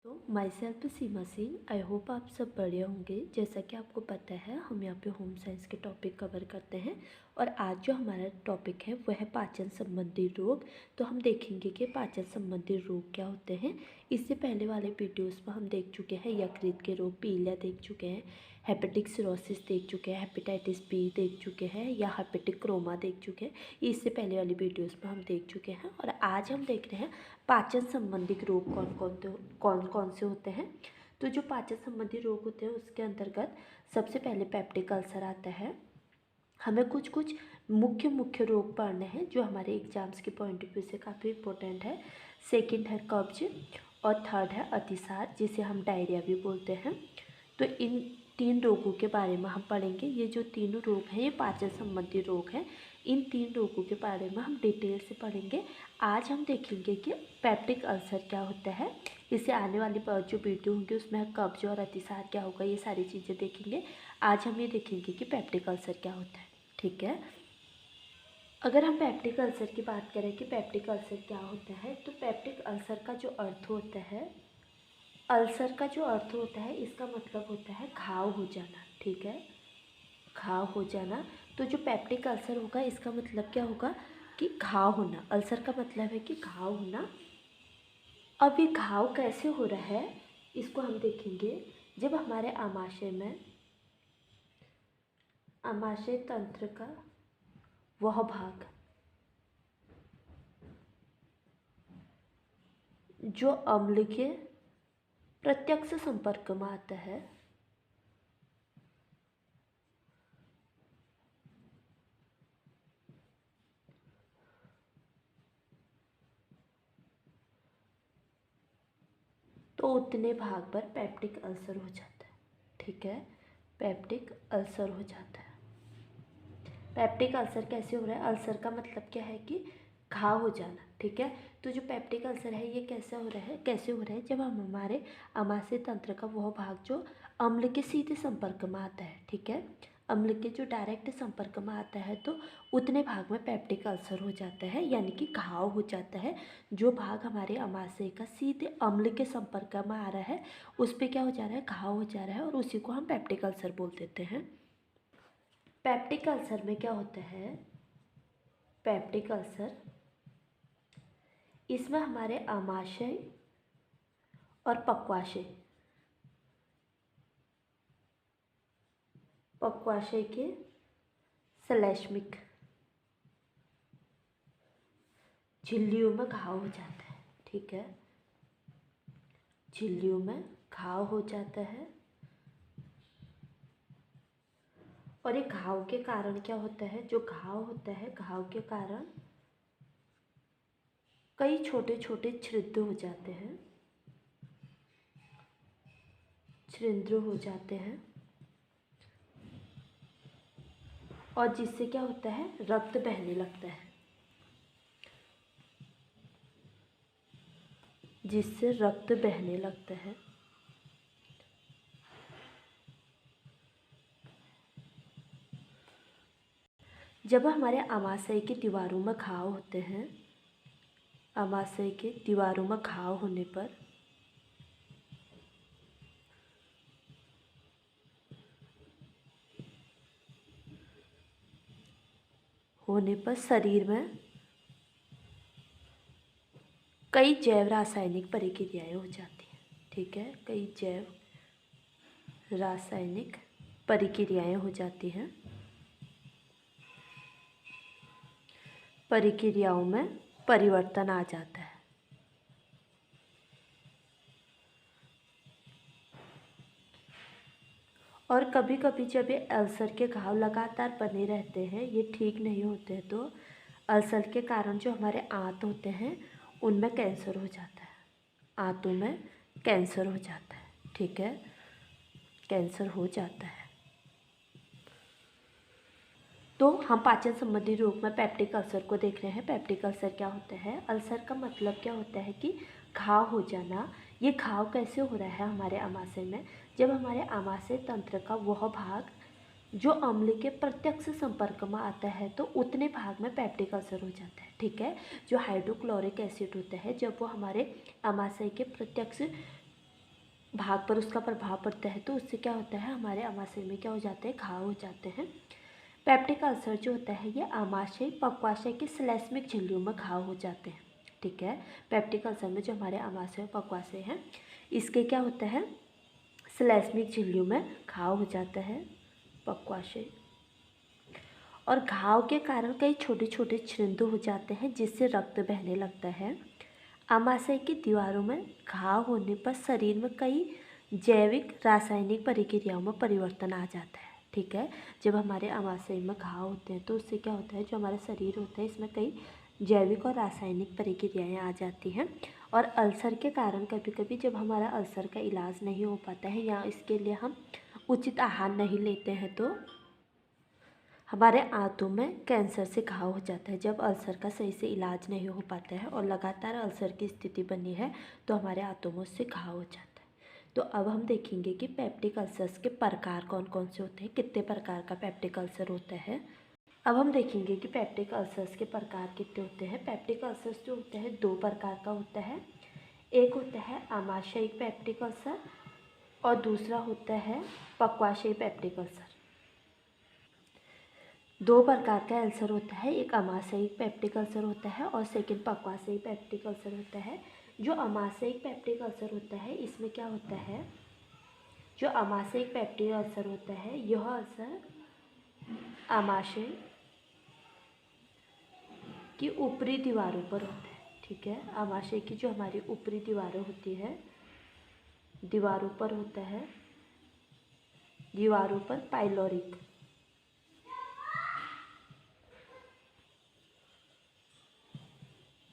तो my self Seema Singh. I hope आप सब बढ़िया होंगे। जैसा कि आपको पता है हम यहाँ पे होम साइंस के टॉपिक कवर करते हैं और आज जो हमारा टॉपिक है वह है पाचन संबंधी रोग। तो हम देखेंगे कि पाचन संबंधी रोग क्या होते हैं। इससे पहले वाले वीडियोस में हम देख चुके हैं यकृत के रोग, पीलिया देख चुके हैं, हेपेटिक सिरोसिस देख चुके हैं, हेपेटाइटिस बी देख चुके हैं या हेपेटिक क्रोमा देख चुके हैं। इससे पहले वाली वीडियोस में हम देख चुके हैं और आज हम देख रहे हैं पाचन संबंधी रोग कौन कौन से होते हैं। तो जो पाचन संबंधी रोग होते हैं उसके अंतर्गत सबसे पहले पेप्टिक अल्सर आता है। हमें कुछ मुख्य रोग पढ़ने हैं जो हमारे एग्जाम्स के पॉइंट ऑफ व्यू से काफ़ी इंपॉर्टेंट है। सेकंड है कब्ज और थर्ड है अतिसार जिसे हम डायरिया भी बोलते हैं। तो इन तीन रोगों के बारे में हम पढ़ेंगे। ये जो तीनों रोग हैं ये पाचन संबंधी रोग हैं। इन तीन रोगों के बारे में हम डिटेल से पढ़ेंगे। आज हम देखेंगे कि पेप्टिक अल्सर क्या होता है। इससे आने वाली जो वीडियो होंगे उसमें कब्ज और अतिसार क्या होगा ये सारी चीज़ें देखेंगे। आज हम ये देखेंगे कि पेप्टिक अल्सर क्या होता है। ठीक है, अगर हम पेप्टिक अल्सर की बात करें कि पेप्टिक अल्सर क्या होता है तो पेप्टिक अल्सर का जो अर्थ होता है, अल्सर का जो अर्थ होता है इसका मतलब होता है घाव हो जाना। ठीक है, घाव हो जाना। तो जो पेप्टिक अल्सर होगा इसका मतलब क्या होगा कि घाव होना। अल्सर का मतलब है कि घाव होना। अब ये घाव कैसे हो रहा है इसको हम देखेंगे। जब हमारे आमाशय तंत्र का वह भाग जो अम्ल के प्रत्यक्ष संपर्क में आता है तो उतने भाग पर पेप्टिक अल्सर हो जाता है। ठीक है, पेप्टिक अल्सर हो जाता है। पेप्टिक अल्सर कैसे हो रहा है? अल्सर का मतलब क्या है कि घाव हो जाना। ठीक है, तो जो पेप्टिक अल्सर है ये कैसे हो रहा है जब हम हमारे आमाशय तंत्र का वह भाग जो अम्ल के सीधे संपर्क में आता है। ठीक है, अम्ल के जो डायरेक्ट संपर्क में आता है तो उतने भाग में पेप्टिक अल्सर हो जाता है, यानी कि घाव हो जाता है। जो भाग हमारे आमाशय का सीधे अम्ल के संपर्क में आ रहा है उस पर क्या हो जा रहा है? घाव हो जा रहा है और उसी को हम पेप्टिक अल्सर बोल देते हैं। पेप्टिक अल्सर में क्या होता है? पेप्टिक अल्सर इसमें हमारे आमाशय और पक्वाशय के श्लैष्मिक झिल्लियों में घाव हो जाता है। ठीक है, झिल्लियों में घाव हो जाता है और ये घाव के कारण क्या होता है? जो घाव होता है घाव के कारण कई छोटे छोटे छिद्र हो जाते हैं, छिद्र हो जाते हैं और जिससे क्या होता है? रक्त बहने लगता है, जिससे रक्त बहने लगता है। जब हमारे आमाशय की दीवारों में घाव होते हैं, आमाशय के दीवारों में घाव होने पर शरीर में कई जैव रासायनिक प्रक्रियाएं हो जाती हैं। ठीक है, कई जैव रासायनिक प्रक्रियाएं हो जाती हैं। प्रक्रियाओं में परिवर्तन आ जाता है और कभी कभी जब ये अल्सर के घाव लगातार बने रहते हैं, ये ठीक नहीं होते हैं, तो अल्सर के कारण जो हमारे आंत होते हैं उनमें कैंसर हो जाता है, आंतों में कैंसर हो जाता है। ठीक है, कैंसर हो जाता है। तो हम पाचन संबंधी रोग में पेप्टिक अल्सर को देख रहे हैं। पेप्टिक अल्सर क्या होता है? अल्सर का मतलब क्या होता है कि घाव हो जाना। ये घाव कैसे हो रहा है हमारे आमाशय में? जब हमारे आमाशय तंत्र का वह भाग जो अम्ल के प्रत्यक्ष संपर्क में आता है तो उतने भाग में पेप्टिक अल्सर हो जाता है। ठीक है, जो हाइड्रोक्लोरिक एसिड होता है जब वो हमारे आमाशय के प्रत्यक्ष भाग पर उसका प्रभाव पड़ता है तो उससे क्या होता है, हमारे आमाशय में क्या हो जाते हैं, घाव हो जाते हैं। पेप्टिक अल्सर जो होता है ये आमाशय पक्वाशय के श्लेष्मिक झिल्लियों में घाव हो जाते हैं। ठीक है, पेप्टिक अल्सर में जो हमारे आमाशय पक्वाशय हैं इसके क्या होता है, श्लेष्मिक झिल्लियों में घाव हो जाता है, पक्वाशय। और घाव के कारण कई छोटे छोटे छिद्र हो जाते हैं जिससे रक्त बहने लगता है। आमाशय की दीवारों में घाव होने पर शरीर में कई जैविक रासायनिक प्रक्रियाओं में परिवर्तन आ जाता है। ठीक है, जब हमारे आमाशय में घाव होते हैं तो उससे क्या होता है, जो हमारा शरीर होता है इसमें कई जैविक और रासायनिक प्रक्रियाएँ आ जाती हैं। और अल्सर के कारण कभी कभी जब हमारा अल्सर का इलाज नहीं हो पाता है या इसके लिए हम उचित आहार नहीं लेते हैं तो हमारे आंतों में कैंसर से घाव हो जाता है। जब अल्सर का सही से इलाज नहीं हो पाता है और लगातार अल्सर की स्थिति बनी है तो हमारे आंतों में उससे घाव हो जाता है। तो अब हम देखेंगे कि पेप्टिक अल्सर्स के प्रकार कौन कौन से होते हैं, कितने प्रकार का पेप्टिक अल्सर होता है। अब हम देखेंगे कि पेप्टिक अल्सर्स के प्रकार कितने होते हैं। पेप्टिक अल्सर्स जो होते हैं दो प्रकार का होता है, एक होता है आमाशयिक पेप्टिक अल्सर और दूसरा होता है पक्वाशयी पेप्टिक अल्सर। दो प्रकार का अल्सर होता है, एक आमाशयिक पेप्टिक अल्सर होता है और सेकंड पक्वाशयी पेप्टिक अल्सर होता है। जो आमाशयिक पेप्टिक अल्सर होता है इसमें क्या होता है, जो आमाशयिक पेप्टिक अल्सर होता है यह अल्सर आमाशय की ऊपरी दीवारों पर होता है। ठीक है, आमाशय की जो हमारी ऊपरी दीवारें होती है, दीवारों पर होता है, दीवारों पर पाइलोरिक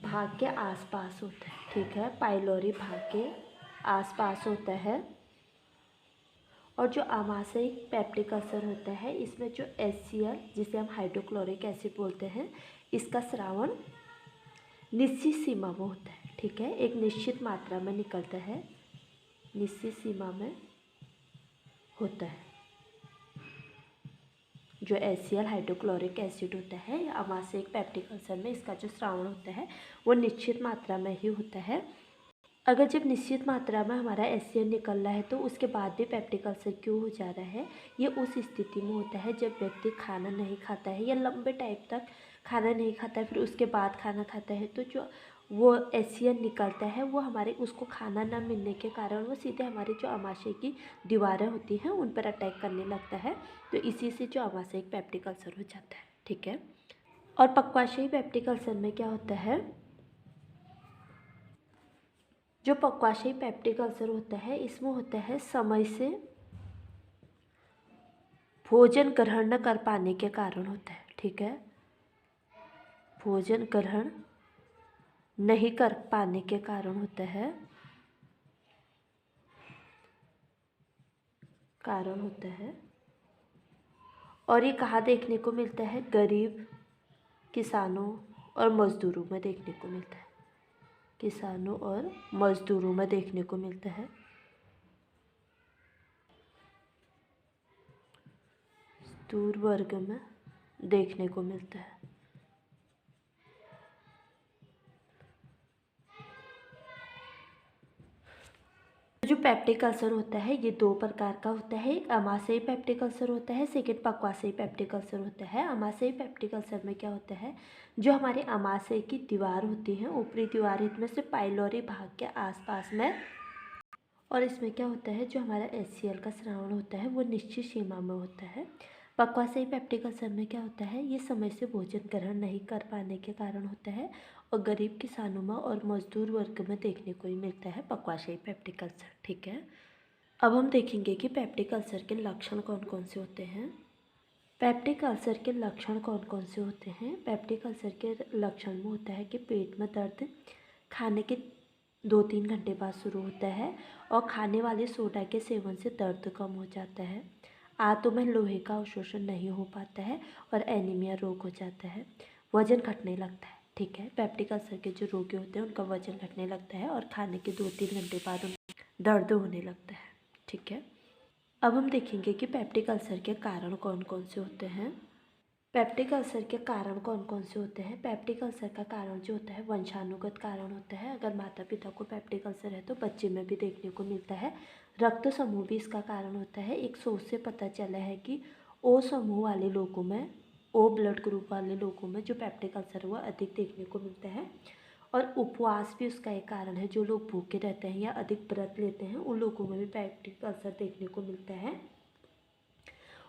भाग के आसपास होता है। ठीक है, पाइलोरी भाग के आसपास होता है। और जो आमाशयिक पेप्टिक अल्सर होता है इसमें जो HCl जिसे हम हाइड्रोक्लोरिक एसिड बोलते हैं इसका स्रावन निश्चित सीमा में होता है। ठीक है, एक निश्चित मात्रा में निकलता है, निश्चित सीमा में होता है। जो HCl हाइड्रोक्लोरिक एसिड होता है आमाशयिक पेप्टिक अल्सर में इसका जो स्रावन होता है वो निश्चित मात्रा में ही होता है। अगर जब निश्चित मात्रा में हमारा HCl निकल रहा है तो उसके बाद भी पेप्टिक अल्सर क्यों हो जा रहा है, ये उस स्थिति में होता है जब व्यक्ति खाना नहीं खाता है या लंबे टाइम तक खाना नहीं खाता है फिर उसके बाद खाना खाता है तो जो वो HCl निकलता है वो हमारे उसको खाना ना मिलने के कारण वो सीधे हमारे जो आमाशय की दीवारें होती हैं उन पर अटैक करने लगता है। तो इसी से जो आमाशयिक पेप्टिक अल्सर हो जाता है। ठीक है, और पक्वाशयी पेप्टिक अल्सर में क्या होता है, जो पक्वाशयी पेप्टिक अल्सर होता है इसमें होता है समय से भोजन ग्रहण न कर पाने के कारण होता है। ठीक है, भोजन ग्रहण नहीं कर पाने के कारण होता है, कारण होता है। और ये कहाँ देखने को मिलता है, गरीब किसानों और मज़दूरों में देखने को मिलता है, किसानों और मज़दूरों में देखने को मिलता है। मजदूर वर्ग में देखने को मिलता है। जो पेप्टिक अल्सर होता है ये दो प्रकार का होता है, एक आमाशयी पेप्टिक अल्सर होता है, सेकंड पक्वाशयी पेप्टिक अल्सर होता है। आमाशयी पेप्टिक अल्सर में क्या होता है, जो हमारे आमाशय की दीवार होती है ऊपरी दीवार इनमें से पाइलोरी भाग के आसपास में, और इसमें क्या होता है जो हमारा HCl का स्रावन होता है वो निश्चित सीमा में होता है। पक्वाशयी पेप्टिक अल्सर में क्या होता है, ये समय से भोजन ग्रहण नहीं कर पाने के कारण होता है और गरीब किसानों में और मजदूर वर्ग में देखने को ही मिलता है पेप्टिक पेप्टिक अल्सर। ठीक है, अब हम देखेंगे कि पेप्टिक अल्सर के लक्षण कौन कौन से होते हैं। पेप्टिक अल्सर के लक्षण कौन कौन से होते हैं, पेप्टिक अल्सर के लक्षण में होता है कि पेट में दर्द खाने के 2-3 घंटे बाद शुरू होता है और खाने वाले सोडा के सेवन से दर्द कम हो जाता है, आंतों में लोहे का अवशोषण नहीं हो पाता है और एनीमिया रोग हो जाता है, वजन घटने लगता है। ठीक है, पेप्टिक अल्सर के जो रोगी होते हैं उनका वजन घटने लगता है और खाने के 2-3 घंटे बाद उनको दर्द होने लगता है। ठीक है, अब हम देखेंगे कि पेप्टिक अल्सर के कारण कौन कौन से होते हैं। पेप्टिक अल्सर के कारण कौन कौन से होते हैं? पेप्टिक अल्सर का कारण जो होता है वंशानुगत कारण होता है। अगर माता पिता को पेप्टिक अल्सर है तो बच्चे में भी देखने को मिलता है। रक्त समूह भी इसका कारण होता है। एक शोध से पता चला है कि ओ समूह वाले लोगों में, ओ ब्लड ग्रुप वाले लोगों में जो पेप्टिक अल्सर है वह अधिक देखने को मिलता है। और उपवास भी उसका एक कारण है। जो लोग भूखे रहते हैं या अधिक व्रत लेते हैं उन लोगों में भी पेप्टिक अल्सर देखने को मिलता है।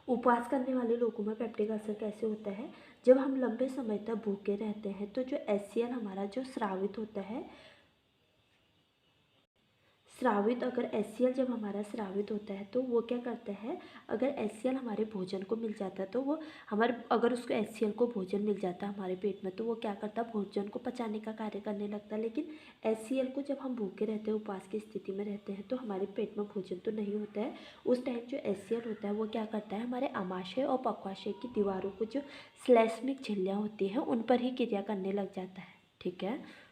उपवास करने वाले लोगों में पेप्टिक अल्सर कैसे होता है? जब हम लंबे समय तक भूखे रहते हैं तो जो HCl हमारा जो स्रावित होता है, अगर HCl जब हमारा स्रावित होता है तो वो क्या करता है, अगर HCl हमारे भोजन को मिल जाता है तो वो अगर उसको HCl को भोजन मिल जाता है हमारे पेट में तो वो क्या करता है, भोजन को पचाने का कार्य करने लगता है। लेकिन HCl को जब हम भूखे रहते हैं, उपवास की स्थिति में रहते हैं तो हमारे पेट में भोजन तो नहीं होता है। उस टाइम जो HCl होता है वो क्या करता है, हमारे अमाशय और पक्वाशय की दीवारों को जो श्लेष्मिक झिल्लियाँ होती हैं उन पर ही क्रिया करने लग जाता है। ठीक है,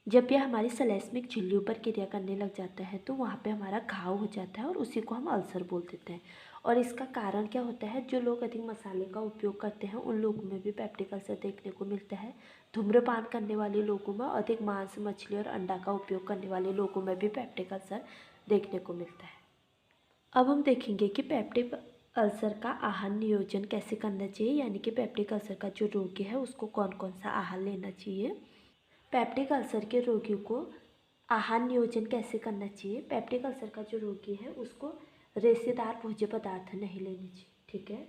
जब यह हमारी श्लेष्मिक झिल्लियों पर क्रिया करने लग जाता है तो वहाँ पे हमारा घाव हो जाता है और उसी को हम अल्सर बोल देते हैं। और इसका कारण क्या होता है, जो लोग अधिक मसाले का उपयोग करते हैं उन लोगों में भी पेप्टिक अल्सर देखने को मिलता है। धूम्रपान करने वाले लोगों में, अधिक मांस, मछली और अंडा का उपयोग करने वाले लोगों में भी पेप्टिक अल्सर देखने को मिलता है। अब हम देखेंगे कि पेप्टिक अल्सर का आहार नियोजन कैसे करना चाहिए, यानी कि पेप्टिक अल्सर का जो रोगी है उसको कौन कौन सा आहार लेना चाहिए। पेप्टिक अल्सर के रोगियों को आहार नियोजन कैसे करना चाहिए। पेप्टिक अल्सर का जो रोगी है उसको रेशेदार भोज्य पदार्थ नहीं लेने चाहिए। ठीक है,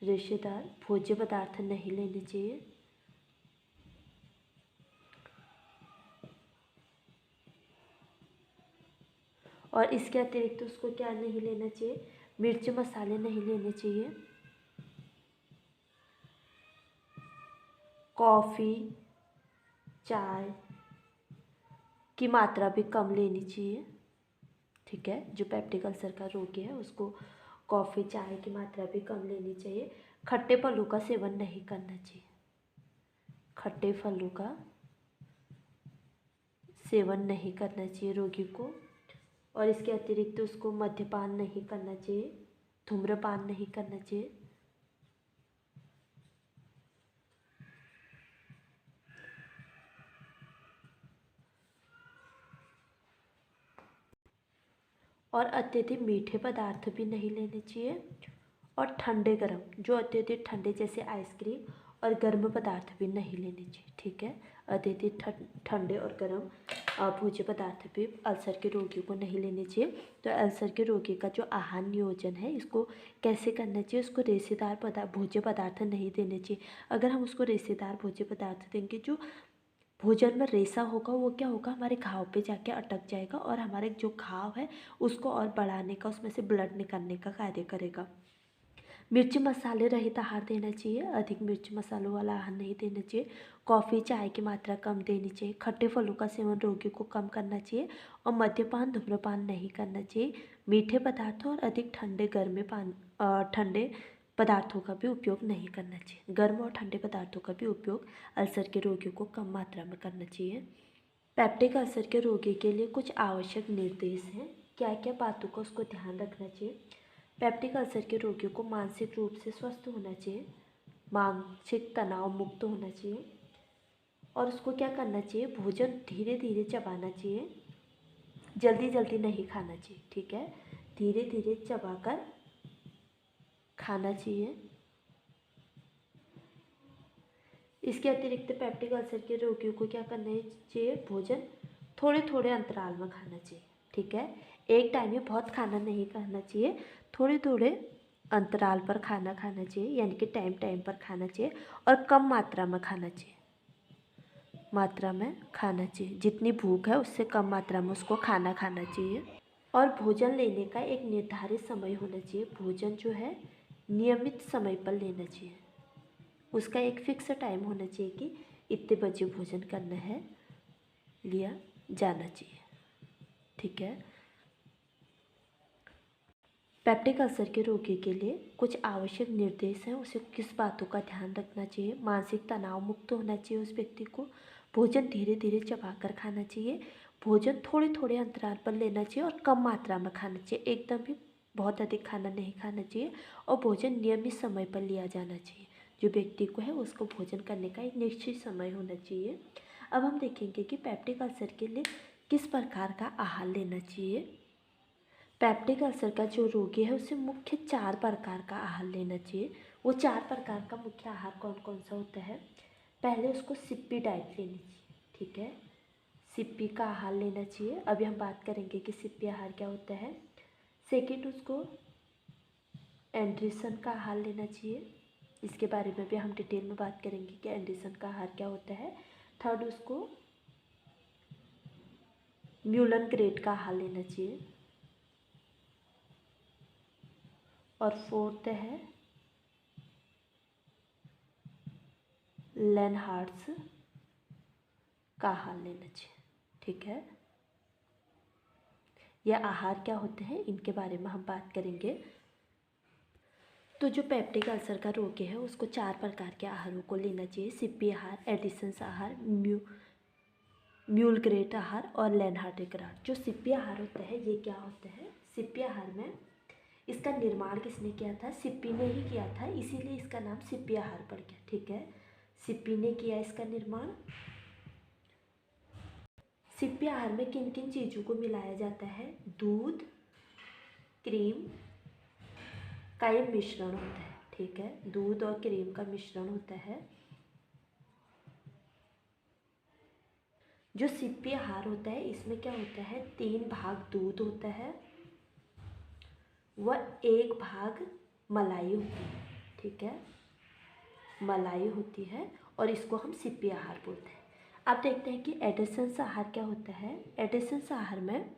रेशेदार भोज्य पदार्थ नहीं लेने चाहिए। और इसके अतिरिक्त उसको क्या नहीं लेना चाहिए, मिर्च मसाले नहीं लेने चाहिए। कॉफ़ी, चाय की मात्रा भी कम लेनी चाहिए। ठीक है, जो पेप्टिक अल्सर का रोगी है उसको कॉफ़ी, चाय की मात्रा भी कम लेनी चाहिए। खट्टे फलों का सेवन नहीं करना चाहिए। खट्टे फलों का सेवन नहीं करना चाहिए रोगी को। और इसके अतिरिक्त उसको मद्यपान नहीं करना चाहिए, धूम्रपान नहीं करना चाहिए। और अत्यधिक मीठे पदार्थ भी नहीं लेने चाहिए। और ठंडे गर्म, जो अत्यधिक ठंडे जैसे आइसक्रीम और गर्म पदार्थ भी नहीं लेने चाहिए। ठीक है, अत्यधिक ठंडे और गर्म भोज्य पदार्थ भी अल्सर के रोगियों को नहीं लेने चाहिए। तो अल्सर के रोगी का जो आहार नियोजन है इसको कैसे करना चाहिए, उसको रेशेदार भोज्य पदार्थ नहीं देने चाहिए। अगर हम उसको रेशेदार भोज्य पदार्थ देंगे, जो भोजन में रेशा होगा वो क्या होगा, हमारे घाव पे जाके अटक जाएगा और हमारे जो घाव है उसको और बढ़ाने का, उसमें से ब्लड निकलने का कार्य करेगा। मिर्च मसाले रहित आहार देना चाहिए, अधिक मिर्च मसालों वाला आहार नहीं देना चाहिए। कॉफ़ी, चाय की मात्रा कम देनी चाहिए। खट्टे फलों का सेवन रोगी को कम करना चाहिए और मद्यपान, धूम्रपान नहीं करना चाहिए। मीठे पदार्थों और अधिक ठंडे पदार्थों का भी उपयोग नहीं करना चाहिए। गर्म और ठंडे पदार्थों का भी उपयोग अल्सर के रोगियों को कम मात्रा में करना चाहिए। पेप्टिक अल्सर के रोगी के लिए कुछ आवश्यक निर्देश हैं, क्या क्या बातों का उसको ध्यान रखना चाहिए। पेप्टिक अल्सर के रोगियों को मानसिक रूप से स्वस्थ होना चाहिए, मानसिक तनाव मुक्त होना चाहिए। और उसको क्या करना चाहिए, भोजन धीरे धीरे चबाना चाहिए, जल्दी जल्दी नहीं खाना चाहिए। ठीक है, धीरे धीरे चबाकर खाना चाहिए। इसके अतिरिक्त पेप्टिक अल्सर के रोगियों को क्या करना चाहिए, भोजन थोड़े थोड़े अंतराल में खाना चाहिए। ठीक है, एक टाइम में बहुत खाना नहीं खाना चाहिए, थोड़े थोड़े अंतराल पर खाना खाना चाहिए, यानी कि टाइम टाइम पर खाना चाहिए और कम मात्रा में खाना चाहिए। मात्रा में खाना चाहिए, जितनी भूख है उससे कम मात्रा में उसको खाना खाना चाहिए। और भोजन लेने का एक निर्धारित समय होना चाहिए। भोजन जो है नियमित समय पर लेना चाहिए, उसका एक फिक्स टाइम होना चाहिए कि इतने बजे भोजन करना है, लिया जाना चाहिए। ठीक है, पेप्टिक अल्सर के रोगी के लिए कुछ आवश्यक निर्देश हैं, उसे किस बातों का ध्यान रखना चाहिए। मानसिक तनाव मुक्त होना चाहिए उस व्यक्ति को, भोजन धीरे धीरे चबाकर खाना चाहिए, भोजन थोड़े थोड़े अंतराल पर लेना चाहिए और कम मात्रा में खाना चाहिए, एकदम भी बहुत अधिक खाना नहीं खाना चाहिए और भोजन नियमित समय पर लिया जाना चाहिए। जो व्यक्ति को है उसको भोजन करने का एक निश्चित समय होना चाहिए। अब हम देखेंगे कि पेप्टिक अल्सर के लिए किस प्रकार का आहार लेना चाहिए। पेप्टिक अल्सर का जो रोगी है उसे मुख्य 4 प्रकार का आहार लेना चाहिए। वो 4 प्रकार का मुख्य आहार कौन कौन सा होता है। पहले उसको सिप्पी डाइट लेनी चाहिए, ठीक है, सिप्पी का आहार लेना चाहिए। अभी हम बात करेंगे कि सिप्पी आहार क्या होता है। सेकेंड, उसको एंड्रिसन का आहार लेना चाहिए, इसके बारे में भी हम डिटेल में बात करेंगे कि एंड्रिसन का आहार क्या होता है। थर्ड, उसको म्यूलन ग्रेट का आहार लेना चाहिए। और फोर्थ है लेनहार्ट्स का आहार लेना चाहिए, ठीक है। यह आहार क्या होते हैं इनके बारे में हम बात करेंगे। तो जो पेप्टिक अल्सर का रोगी है उसको 4 प्रकार के आहारों को लेना चाहिए। सिप्पी आहार, एडिसन्स आहार, म्यूल ग्रेट आहार और लेनहार्ट आहार। जो सिप्पी आहार होता है ये क्या होता है। सिप्पी आहार में इसका निर्माण किसने किया था, सिप्पी ने ही किया था, इसीलिए इसका नाम सिप्पी आहार पड़ गया, ठीक है। सिप्पी ने किया इसका निर्माण। सिप्पी आहार में किन किन चीज़ों को मिलाया जाता है। दूध, क्रीम का ये मिश्रण होता है, ठीक है, दूध और क्रीम का मिश्रण होता है। जो सिप्पी आहार होता है इसमें क्या होता है, 3 भाग दूध होता है व 1 भाग मलाई होती है, ठीक है, मलाई होती है और इसको हम सिप्पी आहार बोलते हैं। अब देखते हैं कि एडिसन्स आहार क्या होता है। एडिसन्स आहार में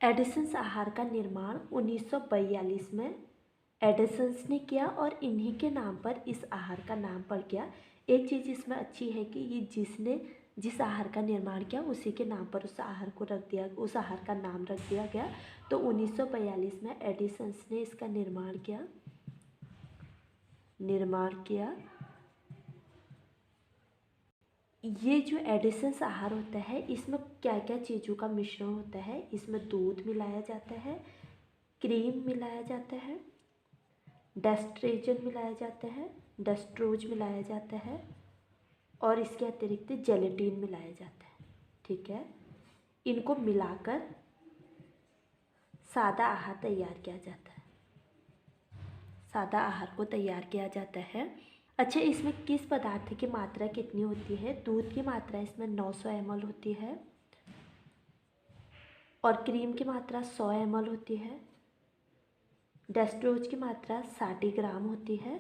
एडिसन्स आहार का निर्माण 1942 में एडिसन्स ने किया और इन्हीं के नाम पर इस आहार का नाम पड़ गया। एक चीज़ इसमें अच्छी है कि ये जिसने जिस आहार का निर्माण किया उसी के नाम पर उस आहार को रख दिया, उस आहार का नाम रख दिया गया। तो 1942 में एडिसन्स ने इसका निर्माण किया। ये जो एडिसन्स आहार होता है इसमें क्या क्या चीज़ों का मिश्रण होता है। इसमें दूध मिलाया जाता है, क्रीम मिलाया जाता है, डेस्ट्रेजन मिलाया जाता है, डेस्ट्रोज मिलाया जाता है और इसके अतिरिक्त जेलेटिन मिलाया जाता है, ठीक है। इनको मिलाकर सादा आहार तैयार किया जाता है, सादा आहार को तैयार किया जाता है। अच्छा, इसमें किस पदार्थ की मात्रा कितनी होती है। दूध की मात्रा इसमें 900 ml होती है और क्रीम की मात्रा 100 ml होती है। डेस्ट्रोज की मात्रा 60 ग्राम होती है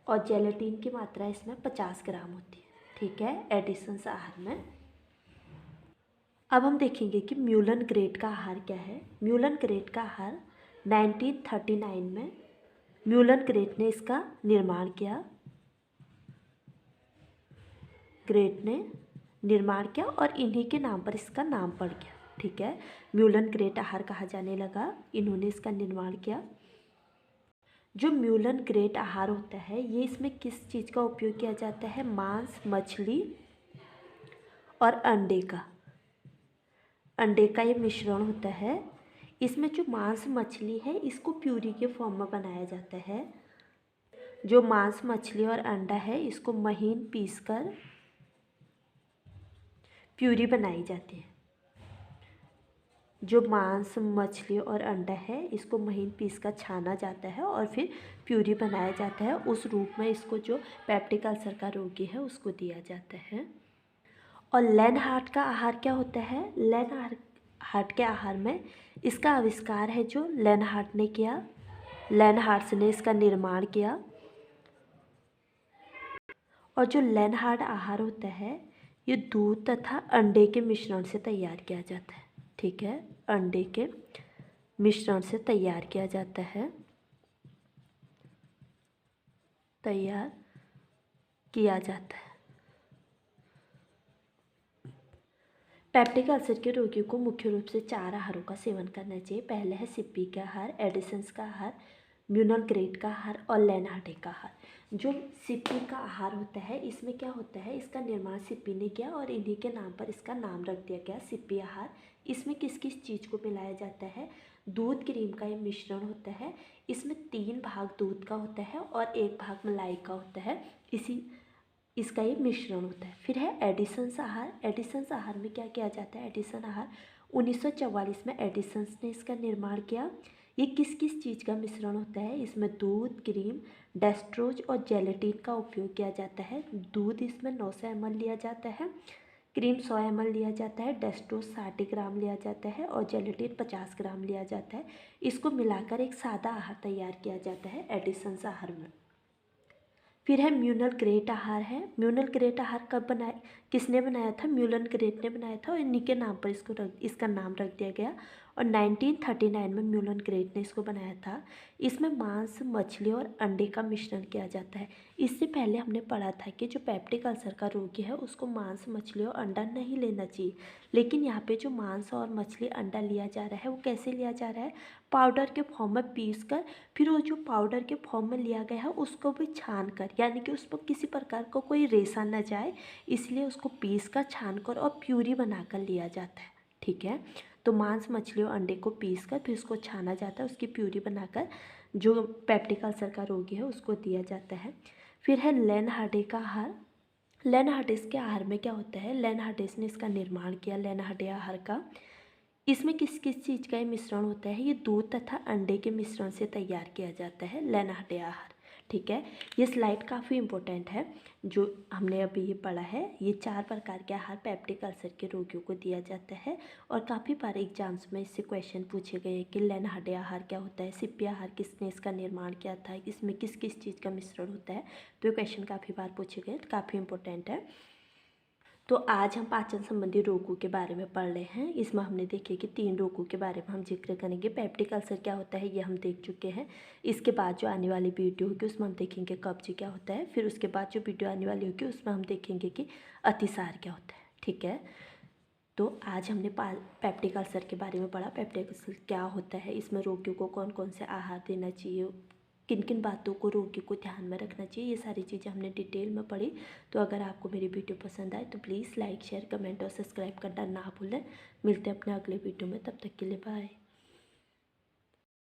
और जेलेटिन की मात्रा इसमें 50 ग्राम होती है, ठीक है, एडिसन्स आहार में। अब हम देखेंगे कि म्यूलन ग्रेट का आहार क्या है। म्यूलन ग्रेट का आहार 1939 में म्यूलन ग्रेट ने इसका निर्माण किया। ग्रेट ने निर्माण किया और इन्हीं के नाम पर इसका नाम पड़ गया, ठीक है, म्यूलन ग्रेट आहार कहा जाने लगा। इन्होंने इसका निर्माण किया। जो म्यूलन ग्रेट आहार होता है ये इसमें किस चीज़ का उपयोग किया जाता है, मांस, मछली और अंडे का ये मिश्रण होता है। इसमें जो मांस मछली है इसको प्यूरी के फॉर्म में बनाया जाता है। जो मांस मछली और अंडा है इसको महीन पीसकर प्यूरी बनाई जाती है। जो मांस मछली और अंडा है इसको महीन पीसकर छाना जाता है और फिर प्यूरी बनाया जाता है। उस रूप में इसको जो पेप्टिक अल्सर का रोगी है उसको दिया जाता है। और लेनहार्ट का आहार क्या होता है। लेनहार्ट के आहार में इसका आविष्कार है जो लेनहार्ट ने किया। लेनहार्ट ने इसका निर्माण किया। और जो लेनहार्ट आहार होता है ये दूध तथा अंडे के मिश्रण से तैयार किया जाता है, ठीक है, अंडे के मिश्रण से तैयार किया जाता है, तैयार किया जाता है। पेप्टिक अल्सर के रोगियों को मुख्य रूप से 4 आहारों का सेवन करना चाहिए। पहले है सिप्पी का आहार, एडिसन्स का आहार, म्यूलन ग्रेट का आहार और लेनहार्ट का आहार। जो सिप्पी का आहार होता है इसमें क्या होता है, इसका निर्माण सिप्पी ने किया और इन्हीं के नाम पर इसका नाम रख दिया गया सिप्पी आहार। इसमें किस किस चीज़ को मिलाया जाता है? दूध क्रीम का ये मिश्रण होता है। इसमें 3 भाग दूध का होता है और 1 भाग मलाई का होता है। इसका ये मिश्रण होता है। फिर है एडिसन्स आहार। एडिसन्स आहार में क्या किया जाता है? एडिसन आहार 1944 में एडिसन्स ने इसका निर्माण किया। ये किस किस चीज़ का मिश्रण होता है? इसमें दूध, क्रीम, डेस्ट्रोज और जेलेटिन का उपयोग किया जाता है। दूध इसमें 900 ml लिया जाता है, क्रीम 100 ml लिया जाता है, डेस्ट्रोज 60 ग्राम लिया जाता है और जेलेटिन 50 ग्राम लिया जाता है। इसको मिलाकर एक सादा आहार तैयार किया जाता है एडिसन्स आहार में। फिर है म्यूनल ग्रेट आहार है। म्यूनल ग्रेट आहार कब बनाया, किसने बनाया था? म्यूनल ग्रेट ने बनाया था और इन्हीं के नाम पर इसका नाम रख दिया गया और 1939 में म्यूनल ग्रेट ने इसको बनाया था। इसमें मांस, मछली और अंडे का मिश्रण किया जाता है। इससे पहले हमने पढ़ा था कि जो पेप्टिक अल्सर का रोगी है उसको मांस, मछली और अंडा नहीं लेना चाहिए, लेकिन यहाँ पे जो मांस और मछली, अंडा लिया जा रहा है वो कैसे लिया जा रहा है? पाउडर के फॉर्म में पीस कर, फिर वो जो पाउडर के फॉर्म में लिया गया है उसको भी छान कर, यानी कि उस पर किसी प्रकार का कोई रेशा न जाए, इसलिए उसको पीस कर, छान कर और प्यूरी बनाकर लिया जाता है। ठीक है, तो मांस, मछली और अंडे को पीस कर फिर उसको छाना जाता है, उसकी प्यूरी बनाकर जो पेप्टिक अल्सर का रोगी है उसको दिया जाता है। फिर है लेनहार्डे का आहार। लेनहार्डेस के आहार में क्या होता है? लेनहार्डेस ने इसका निर्माण किया, लेनहार्डे आहार का। इसमें किस किस चीज़ का ये मिश्रण होता है? ये दूध तथा अंडे के मिश्रण से तैयार किया जाता है लेनहार्डे आहार। ठीक है, ये स्लाइड काफ़ी इम्पोर्टेंट है जो हमने अभी ये पढ़ा है। ये 4 प्रकार के आहार पेप्टिक अल्सर के रोगियों को दिया जाता है और काफ़ी बार एग्जाम्स में इससे क्वेश्चन पूछे गए कि लेनहार्डे आहार क्या होता है, सिप्पी आहार किसने इसका निर्माण किया था, इसमें किस किस चीज़ का मिश्रण होता है, तो ये क्वेश्चन काफ़ी बार पूछे गए, काफ़ी इंपॉर्टेंट है। तो आज हम पाचन संबंधी रोगों के बारे में पढ़ रहे हैं। इसमें हमने देखे कि 3 रोगों के बारे में हम जिक्र करेंगे। पेप्टिक अल्सर क्या होता है ये हम देख चुके हैं। इसके बाद जो आने वाली वीडियो होगी उसमें हम देखेंगे कब्ज क्या होता है। फिर उसके बाद जो वीडियो आने वाली होगी उसमें हम देखेंगे कि अतिसार क्या होता है। ठीक है, तो आज हमने पेप्टिक अल्सर के बारे में पढ़ा। पेप्टिक अल्सर क्या होता है, इसमें रोगियों को कौन कौन से आहार देना चाहिए, किन किन बातों को रोगी को ध्यान में रखना चाहिए, ये सारी चीज़ें हमने डिटेल में पढ़ी। तो अगर आपको मेरी वीडियो पसंद आए तो प्लीज़ लाइक, शेयर, कमेंट और सब्सक्राइब करना ना भूलें। मिलते हैं अपने अगले वीडियो में, तब तक के लिए बाय।